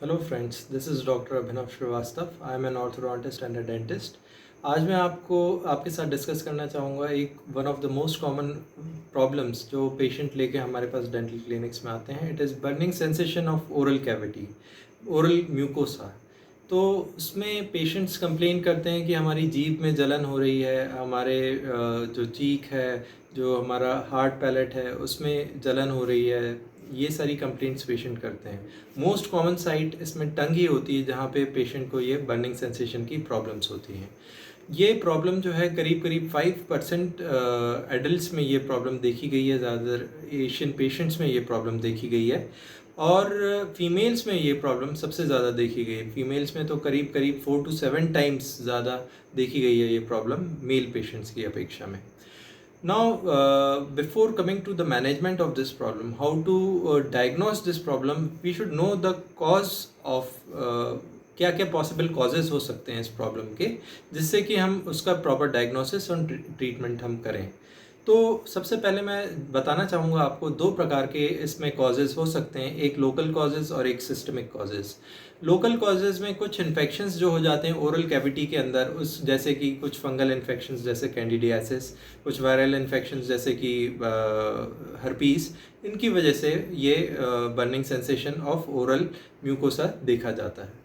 Hello friends, this is doctor Abhinav Shrivastava. I am an orthodontist and a dentist. आज मैं आपके साथ डिस्कस करना चाहूँगा एक one of the most common problems जो पेशेंट लेके हमारे पास डेंटल क्लिनिक्स में आते हैं। It is burning sensation of oral cavity, oral mucosa. तो उसमें पेशेंट्स कंप्लेन करते हैं कि हमारी जीभ में जलन हो रही है, हमारे जो चीक है, जो हमारा हार्ड पैलेट है उसमें जलन हो रही है। ये सारी कंप्लेंट्स पेशेंट करते हैं। मोस्ट कॉमन साइट इसमें टंग ही होती है जहाँ पे पेशेंट को ये बर्निंग सेंसेशन की प्रॉब्लम्स होती हैं। ये प्रॉब्लम जो है करीब करीब 5% एडल्ट्स में ये प्रॉब्लम देखी गई है, ज़्यादातर एशियन पेशेंट्स में ये प्रॉब्लम देखी गई है। और फीमेल्स में ये प्रॉब्लम सबसे ज़्यादा देखी गई है। फीमेल्स में तो करीब करीब 4 to 7 टाइम्स ज़्यादा देखी गई है ये प्रॉब्लम मेल पेशेंट्स की अपेक्षा में। Now, before coming to the management of this problem, how to diagnose this problem, we should know the cause of क्या क्या पॉसिबल कॉजेज हो सकते हैं इस प्रॉब्लम के, जिससे कि हम उसका प्रॉपर डायग्नोसिस और ट्रीटमेंट हम करें। तो सबसे पहले मैं बताना चाहूँगा आपको दो प्रकार के इसमें कॉजेज़ हो सकते हैं, एक लोकल कॉजेज़ और एक सिस्टमिक कॉजेज़। लोकल कॉजेज़ में कुछ इन्फेक्शंस जो हो जाते हैं ओरल कैविटी के अंदर, उस जैसे कि कुछ फंगल इन्फेक्शंस जैसे कैंडिडियासिस, कुछ वायरल इन्फेक्शंस जैसे कि हर्पीस, इनकी वजह से ये burning sensation of oral mucosa देखा जाता है।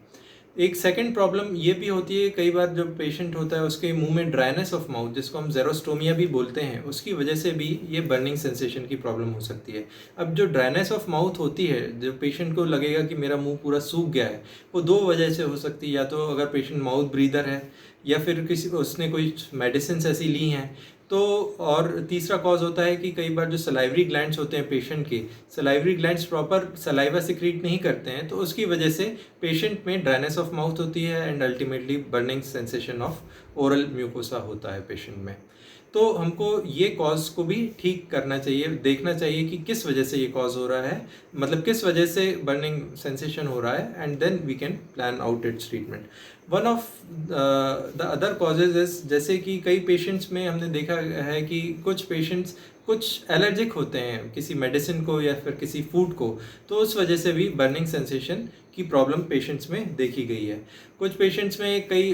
एक सेकंड प्रॉब्लम ये भी होती है, कई बार जो पेशेंट होता है उसके मुंह में ड्राइनेस ऑफ माउथ, जिसको हम ज़ेरोस्टोमिया भी बोलते हैं, उसकी वजह से भी ये बर्निंग सेंसेशन की प्रॉब्लम हो सकती है। अब जो ड्राइनेस ऑफ माउथ होती है, जो पेशेंट को लगेगा कि मेरा मुंह पूरा सूख गया है, वो दो वजह से हो सकती है। या तो अगर पेशेंट माउथ ब्रीदर है, या फिर किसी उसने कोई मेडिसिन ऐसी ली हैं तो। और तीसरा कॉज होता है कि कई बार जो सलाइवरी ग्लैंड्स होते हैं पेशेंट के, salivary glands proper saliva secrete नहीं करते हैं, तो उसकी वजह से पेशेंट में ड्राइनेस ऑफ माउथ होती है and ultimately burning sensation of oral mucosa होता है पेशेंट में। तो हमको ये कॉज को भी ठीक करना चाहिए, देखना चाहिए कि किस वजह से ये कॉज हो रहा है, मतलब किस वजह से बर्निंग सेंसेशन हो रहा है, and then we can plan out its treatment. One of the other causes is, जैसे कि कई पेशेंट्स में हमने देखा है कि कुछ पेशेंट्स कुछ एलर्जिक होते हैं किसी मेडिसिन को या फिर किसी फूड को, तो उस वजह से भी बर्निंग सेंसेशन की प्रॉब्लम पेशेंट्स में देखी गई है। कुछ पेशेंट्स में कई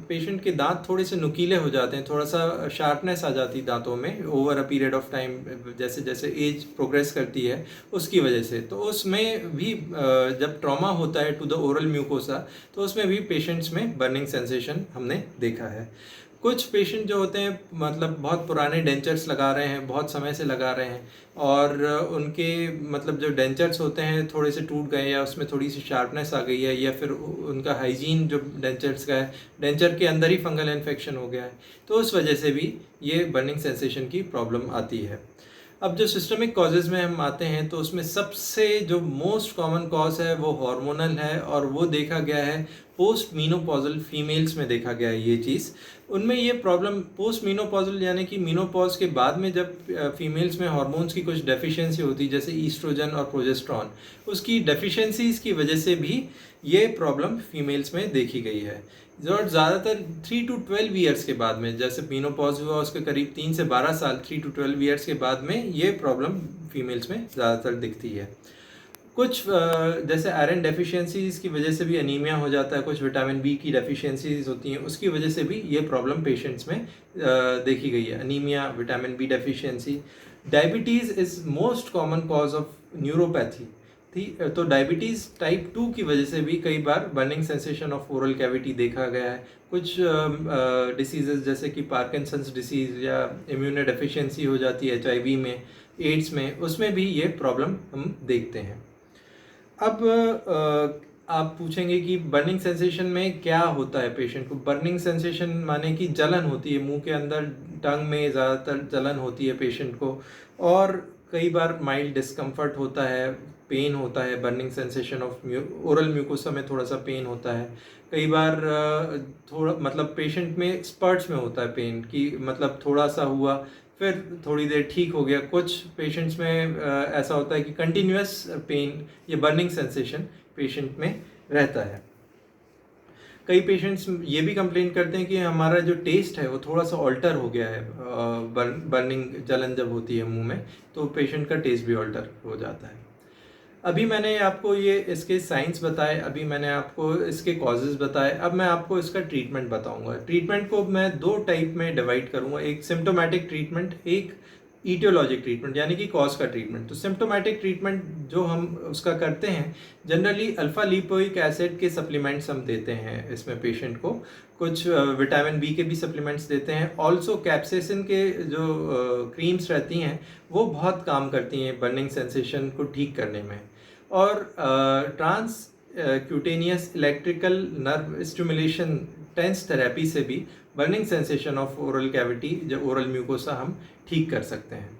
पेशेंट के दांत थोड़े से नुकीले हो जाते हैं, थोड़ा सा शार्पनेस आ जाती है दांतों में over a period of time, जैसे जैसे एज प्रोग्रेस करती है उसकी वजह से। तो उसमें भी जब ट्रॉमा होता है टू द ओरल म्यूकोसा, तो उसमें भी पेशेंट्स में बर्निंग सेंसेशन हमने देखा है। कुछ पेशेंट जो होते हैं, मतलब बहुत पुराने डेंचर्स लगा रहे हैं, बहुत समय से लगा रहे हैं, और उनके मतलब जो डेंचर्स होते हैं थोड़े से टूट गए, या उसमें थोड़ी सी शार्पनेस आ गई है, या फिर उनका हाइजीन जो डेंचर्स का है, डेंचर के अंदर ही फंगल इन्फेक्शन हो गया है, तो उस वजह से भी ये बर्निंग सेंसेशन की प्रॉब्लम आती है। अब जो सिस्टमिक कॉजेज़ में हम आते हैं, तो उसमें सबसे जो मोस्ट कॉमन कॉज है वो हार्मोनल है, और वो देखा गया है पोस्ट मीनोपॉजल फीमेल्स में देखा गया है ये चीज़। उनमें ये प्रॉब्लम पोस्ट मीनोपॉजल यानी कि मीनोपॉज के बाद में जब फीमेल्स में हार्मोन्स की कुछ डेफिशिएंसी होती है, जैसे ईस्ट्रोजन और प्रोजेस्टेरॉन, उसकी डेफिशिएंसीज की वजह से भी ये प्रॉब्लम फीमेल्स में देखी गई है। और ज़्यादातर 3 to 12 ईयर्स के बाद में, जैसे मीनोपॉज हुआ उसके करीब 3 से 12 साल, 3 to 12 ईयर्स के बाद में ये प्रॉब्लम फीमेल्स में ज़्यादातर दिखती है। कुछ जैसे आयरन डेफिशिएंसीज की वजह से भी अनीमिया हो जाता है, कुछ विटामिन बी की डेफिशिएंसीज होती हैं, उसकी वजह से भी ये प्रॉब्लम पेशेंट्स में देखी गई है, anaemia, vitamin B deficiency. Diabetes is most common cause of neuropathy थी। तो डायबिटीज़ टाइप 2 की वजह से भी कई बार burning sensation of oral cavity देखा गया है। कुछ डिसीजेज जैसे कि पार्किंसंस डिसीज़ या इम्यूनो डेफिशिएंसी हो जाती है एचआईवी में, एड्स में, उसमें भी ये प्रॉब्लम हम देखते हैं। अब आप पूछेंगे कि बर्निंग सेंसेशन में क्या होता है पेशेंट को। बर्निंग सेंसेशन माने कि जलन होती है मुंह के अंदर, टंग में ज़्यादातर जलन होती है पेशेंट को, और कई बार माइल्ड डिस्कम्फर्ट होता है, पेन होता है। Burning sensation of oral mucosa में थोड़ा सा पेन होता है। कई बार थोड़ा मतलब पेशेंट में स्पर्ट्स में होता है पेन, कि मतलब थोड़ा सा हुआ फिर थोड़ी देर ठीक हो गया। कुछ पेशेंट्स में ऐसा होता है कि कंटिन्यूअस पेन या बर्निंग सेंसेशन पेशेंट में रहता है। कई पेशेंट्स ये भी कंप्लेन करते हैं कि हमारा जो टेस्ट है वो थोड़ा सा ऑल्टर हो गया है, बर्निंग जलन जब होती है मुंह में, तो पेशेंट का टेस्ट भी ऑल्टर हो जाता है। अभी मैंने आपको ये इसके साइंस बताए, अभी मैंने आपको इसके कॉजेज़ बताए, अब मैं आपको इसका ट्रीटमेंट बताऊंगा। ट्रीटमेंट को मैं 2 टाइप में डिवाइड करूंगा, एक सिम्प्टोमेटिक ट्रीटमेंट, एक ईटियोलॉजिक ट्रीटमेंट यानी कि कॉज का ट्रीटमेंट। तो सिम्प्टोमेटिक ट्रीटमेंट जो हम उसका करते हैं, जनरली अल्फा लिपोइक एसिड के सप्लीमेंट्स हम देते हैं इसमें पेशेंट को, कुछ विटामिन बी के भी सप्लीमेंट्स देते हैं। ऑल्सो कैप्सेसिन के जो क्रीम्स रहती हैं वो बहुत काम करती हैं बर्निंग सेंसेशन को ठीक करने में। और transcutaneous electrical nerve stimulation TENS therapy से भी burning sensation of oral cavity, जो ओरल म्यूकोसा, हम ठीक कर सकते हैं।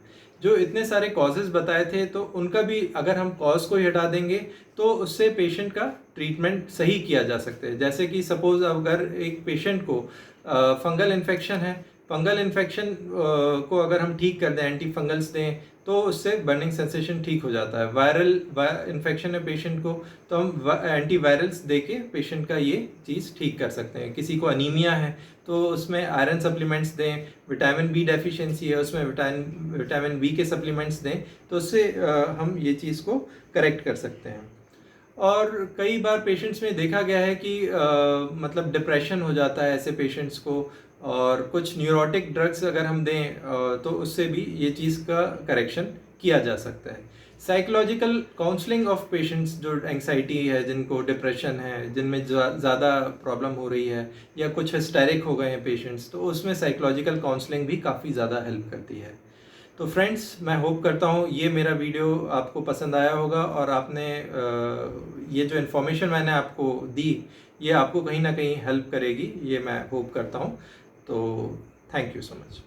जो इतने सारे कॉजेज़ बताए थे, तो उनका भी अगर हम कॉज को ही हटा देंगे तो उससे पेशेंट का ट्रीटमेंट सही किया जा सकता है। जैसे कि सपोज़ अगर एक पेशेंट को फंगल इन्फेक्शन है, फंगल इन्फेक्शन को अगर हम ठीक कर दें, एंटी फंगल्स दें, तो उससे बर्निंग सेंसेशन ठीक हो जाता है। वायरल इन्फेक्शन है पेशेंट को, तो हम एंटी वायरल्स दे के पेशेंट का ये चीज़ ठीक कर सकते हैं। किसी को अनीमिया है तो उसमें आयरन सप्लीमेंट्स दें, विटामिन बी डेफिशिएंसी है उसमें विटामिन बी के सप्लीमेंट्स दें, तो उससे हम ये चीज़ को करेक्ट कर सकते हैं। और कई बार पेशेंट्स में देखा गया है कि मतलब डिप्रेशन हो जाता है ऐसे पेशेंट्स को, और कुछ न्यूरोटिक ड्रग्स अगर हम दें तो उससे भी ये चीज़ का करेक्शन किया जा सकता है। साइकोलॉजिकल काउंसलिंग ऑफ पेशेंट्स, जो एंग्जाइटी है, जिनको डिप्रेशन है, जिनमें ज़्यादा प्रॉब्लम हो रही है या कुछ हिस्टेरिक हो गए हैं पेशेंट्स, तो उसमें साइकोलॉजिकल काउंसलिंग भी काफ़ी ज़्यादा हेल्प करती है। तो फ्रेंड्स, मैं होप करता हूँ ये मेरा वीडियो आपको पसंद आया होगा, और आपने ये जो इन्फॉर्मेशन मैंने आपको दी ये आपको कहीं ना कहीं हेल्प करेगी, ये मैं होप करता हूँ। तो थैंक यू सो मच।